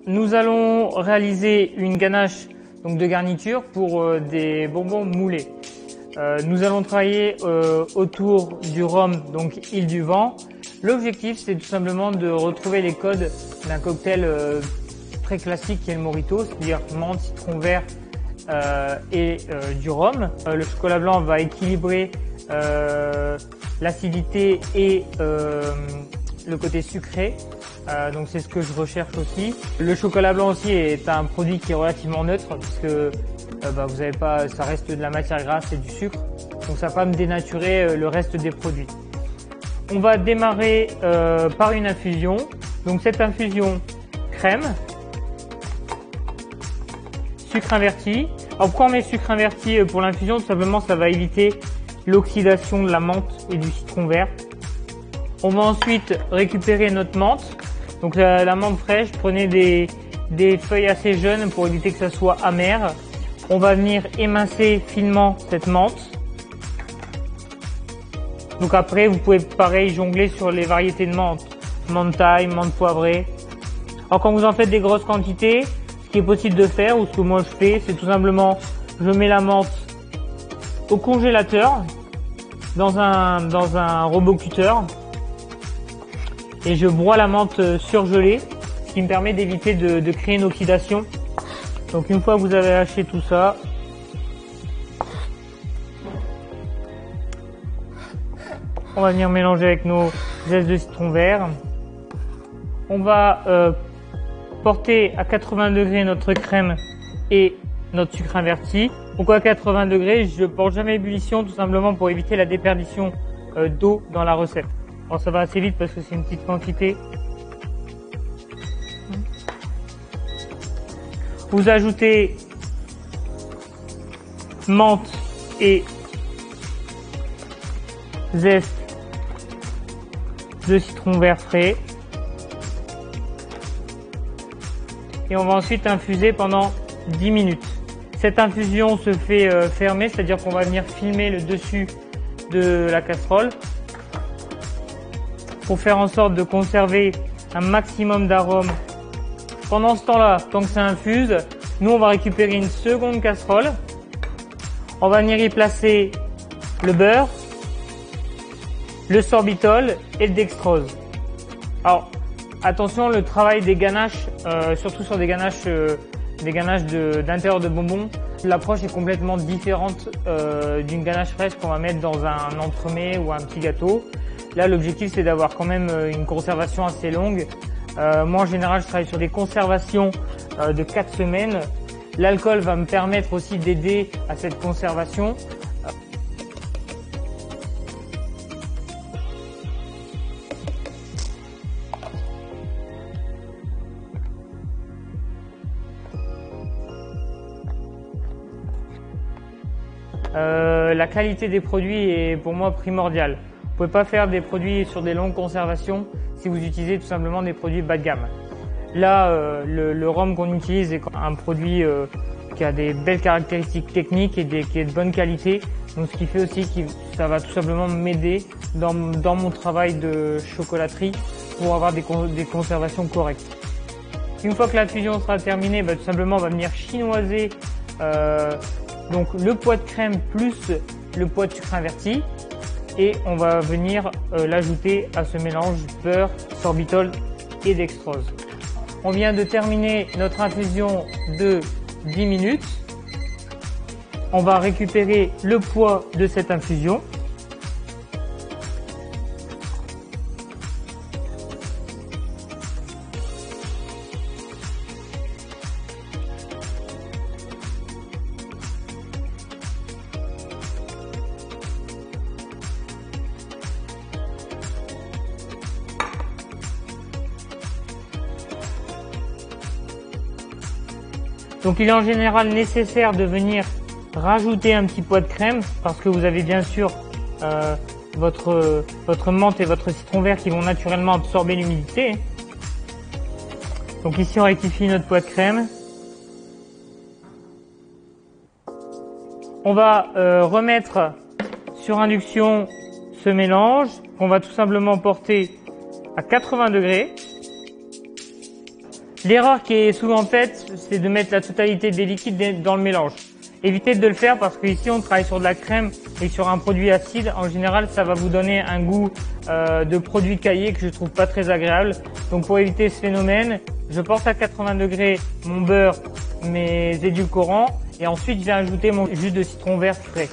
nous allons réaliser une ganache donc de garniture pour des bonbons moulés. Nous allons travailler autour du rhum, donc Île du Vent. L'objectif, c'est tout simplement de retrouver les codes d'un cocktail très classique qui est le mojito, c'est-à-dire menthe, citron vert et du rhum. Le chocolat blanc va équilibrer l'acidité et le côté sucré. Donc c'est ce que je recherche aussi. Le chocolat blanc aussi est un produit qui est relativement neutre puisque vous avez pas, ça reste de la matière grasse et du sucre, donc ça va pas me dénaturer le reste des produits. On va démarrer par une infusion. Donc cette infusion crème, sucre inverti. Alors pourquoi on met sucre inverti pour l'infusion? Tout simplement, ça va éviter l'oxydation de la menthe et du citron vert. On va ensuite récupérer notre menthe. Donc la menthe fraîche, prenez des feuilles assez jeunes pour éviter que ça soit amer. On va venir émincer finement cette menthe. Donc après, vous pouvez pareil jongler sur les variétés de menthe. Menthe thaï, menthe poivrée. Alors quand vous en faites des grosses quantités, ce qui est possible de faire, ou ce que moi je fais, c'est tout simplement, je mets la menthe au congélateur, dans un robot cutter, et je broie la menthe surgelée, ce qui me permet d'éviter de créer une oxydation. Donc une fois que vous avez haché tout ça, on va venir mélanger avec nos zestes de citron vert. On va porter à 80 degrés notre crème et notre sucre inverti. Pourquoi 80 degrés? Je ne porte jamais ébullition, tout simplement pour éviter la déperdition d'eau dans la recette. Alors ça va assez vite parce que c'est une petite quantité. Vous ajoutez menthe et zeste de citron vert frais. Et on va ensuite infuser pendant 10 minutes. Cette infusion se fait fermer, c'est-à-dire qu'on va venir filmer le dessus de la casserole pour faire en sorte de conserver un maximum d'arômes. Pendant ce temps-là, tant que ça infuse, nous on va récupérer une seconde casserole. On va venir y placer le beurre, le sorbitol et le dextrose. Alors attention, le travail des ganaches, surtout sur des ganaches d'intérieur de bonbons, l'approche est complètement différente d'une ganache fraîche qu'on va mettre dans un entremets ou un petit gâteau. Là, l'objectif c'est d'avoir quand même une conservation assez longue. Moi en général, je travaille sur des conservations de 4 semaines. L'alcool va me permettre aussi d'aider à cette conservation. La qualité des produits est pour moi primordiale. Vous ne pouvez pas faire des produits sur des longues conservations si vous utilisez tout simplement des produits bas de gamme. Là, le rhum qu'on utilise est un produit qui a des belles caractéristiques techniques et qui est de bonne qualité. Donc, ce qui fait aussi que ça va tout simplement m'aider dans mon travail de chocolaterie pour avoir des conservations correctes. Une fois que la fusion sera terminée, tout simplement on va venir chinoiser donc le poids de crème plus le poids de sucre inverti. Et on va venir l'ajouter à ce mélange beurre, sorbitol et dextrose. On vient de terminer notre infusion de 10 minutes. On va récupérer le poids de cette infusion. Donc il est en général nécessaire de venir rajouter un petit poids de crème parce que vous avez bien sûr votre menthe et votre citron vert qui vont naturellement absorber l'humidité. Donc ici on rectifie notre poids de crème. On va remettre sur induction ce mélange qu'on va tout simplement porter à 80 degrés. L'erreur qui est souvent faite, c'est de mettre la totalité des liquides dans le mélange. Évitez de le faire parce qu'ici on travaille sur de la crème et sur un produit acide. En général, ça va vous donner un goût de produit caillé que je trouve pas très agréable. Donc pour éviter ce phénomène, je porte à 80 degrés mon beurre, mes édulcorants et ensuite je vais ajouter mon jus de citron vert frais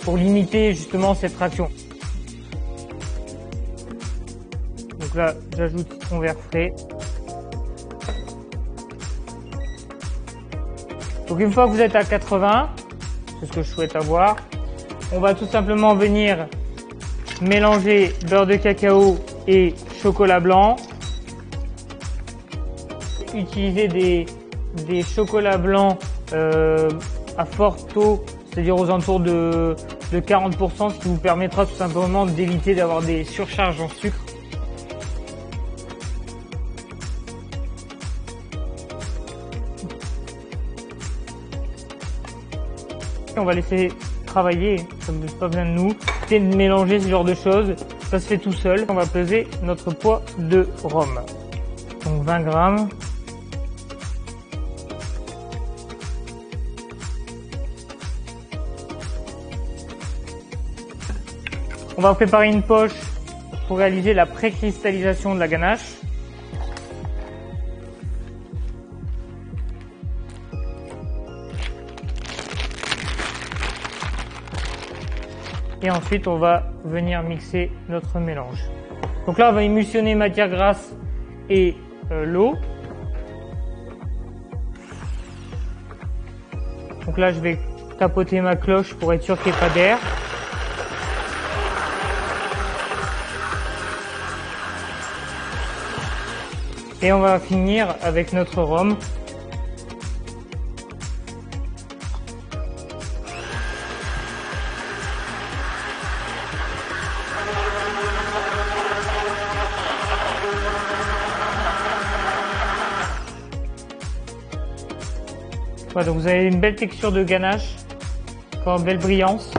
pour limiter justement cette réaction. Donc là, j'ajoute citron vert frais. Donc une fois que vous êtes à 80, c'est ce que je souhaite avoir, on va tout simplement venir mélanger beurre de cacao et chocolat blanc. Utiliser des chocolats blancs à fort taux, c'est-à-dire aux alentours de 40%, ce qui vous permettra tout simplement d'éviter d'avoir des surcharges en sucre. On va laisser travailler, ça ne pas besoin de nous. C'est de mélanger ce genre de choses, ça se fait tout seul. On va peser notre poids de rhum. Donc 20 grammes. On va préparer une poche pour réaliser la pré-cristallisation de la ganache. Et ensuite, on va venir mixer notre mélange. Donc là, on va émulsionner matière grasse et l'eau. Donc là, je vais tapoter ma cloche pour être sûr qu'il n'y ait pas d'air. Et on va finir avec notre rhum. Voilà, donc vous avez une belle texture de ganache, encore une belle brillance.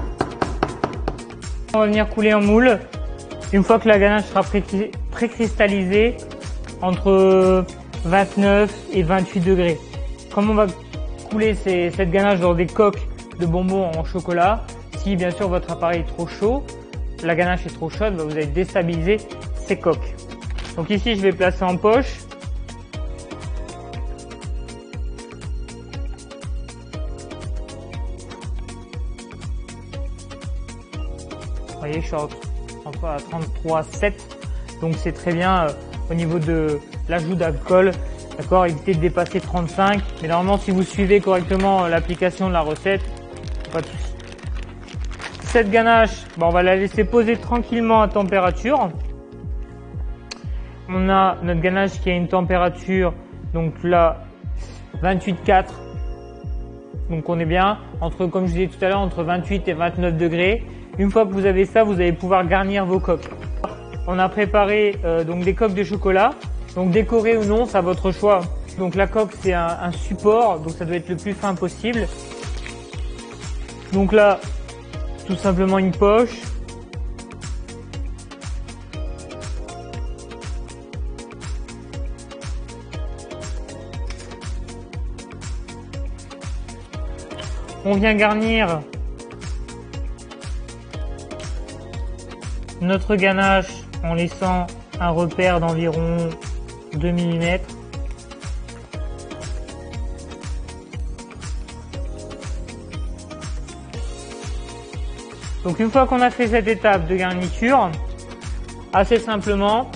On va venir couler en moule. Une fois que la ganache sera pré-cristallisée, entre 29 et 28 degrés. Comme on va couler cette ganache dans des coques de bonbons en chocolat, si bien sûr votre appareil est trop chaud, la ganache est trop chaude, vous allez déstabiliser ces coques. Donc ici je vais placer en poche. Vous voyez, je suis entre à 33,7, donc c'est très bien au niveau de l'ajout d'alcool. D'accord, évitez de dépasser 35, mais normalement si vous suivez correctement l'application de la recette, pas de souci. Cette ganache, on va la laisser poser tranquillement à température. On a notre ganache qui a une température, donc là 28,4. Donc on est bien entre, comme je disais tout à l'heure, entre 28 et 29 degrés. Une fois que vous avez ça, vous allez pouvoir garnir vos coques. On a préparé donc des coques de chocolat, donc décorées ou non, c'est à votre choix. Donc la coque c'est un support, donc ça doit être le plus fin possible. Donc là, tout simplement une poche. On vient garnir notre ganache en laissant un repère d'environ 2 mm. Donc une fois qu'on a fait cette étape de garniture, assez simplement,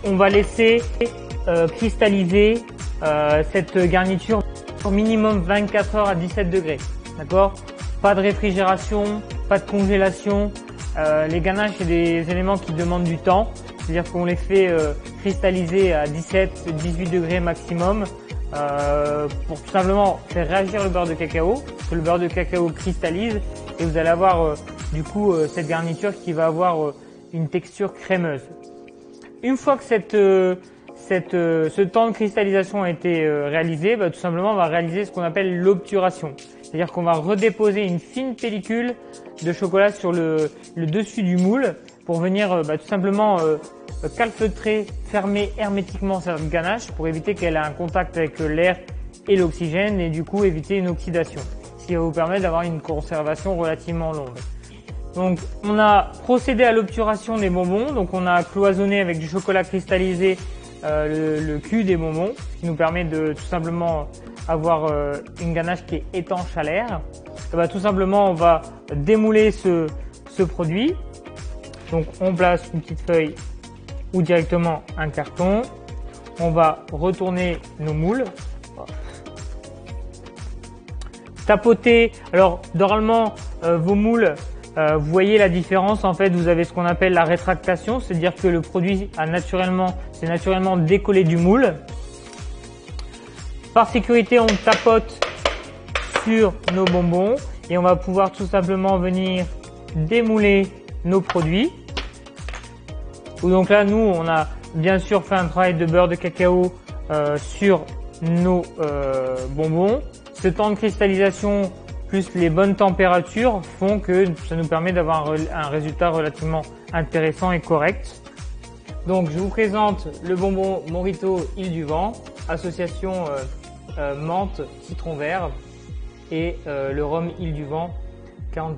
on va laisser cristalliser cette garniture au minimum 24 heures à 17 degrés. D'accord ? Pas de réfrigération, pas de congélation. Les ganaches, c'est des éléments qui demandent du temps. C'est-à-dire qu'on les fait cristalliser à 17-18 degrés maximum pour tout simplement faire réagir le beurre de cacao. Que le beurre de cacao cristallise et vous allez avoir du coup cette garniture qui va avoir une texture crémeuse. Une fois que ce temps de cristallisation a été réalisé, tout simplement on va réaliser ce qu'on appelle l'obturation. C'est-à-dire qu'on va redéposer une fine pellicule de chocolat sur le dessus du moule pour venir tout simplement calfeutrer, fermer hermétiquement cette ganache pour éviter qu'elle ait un contact avec l'air et l'oxygène et du coup éviter une oxydation, ce qui va vous permettre d'avoir une conservation relativement longue. Donc on a procédé à l'obturation des bonbons, donc on a cloisonné avec du chocolat cristallisé le cul des bonbons, ce qui nous permet de tout simplement avoir une ganache qui est étanche à l'air. Tout simplement on va démouler ce produit, donc on place une petite feuille ou directement un carton, on va retourner nos moules, tapoter. Alors normalement vos moules, vous voyez la différence, en fait vous avez ce qu'on appelle la rétractation, c'est-à-dire que le produit s'est naturellement décollé du moule. Par sécurité on tapote sur nos bonbons et on va pouvoir tout simplement venir démouler nos produits. Donc là nous on a bien sûr fait un travail de beurre de cacao sur nos bonbons. Ce temps de cristallisation plus les bonnes températures font que ça nous permet d'avoir un résultat relativement intéressant et correct. Donc je vous présente le bonbon Morito Île du Vent, association menthe citron vert et le rhum Île du Vent 40%.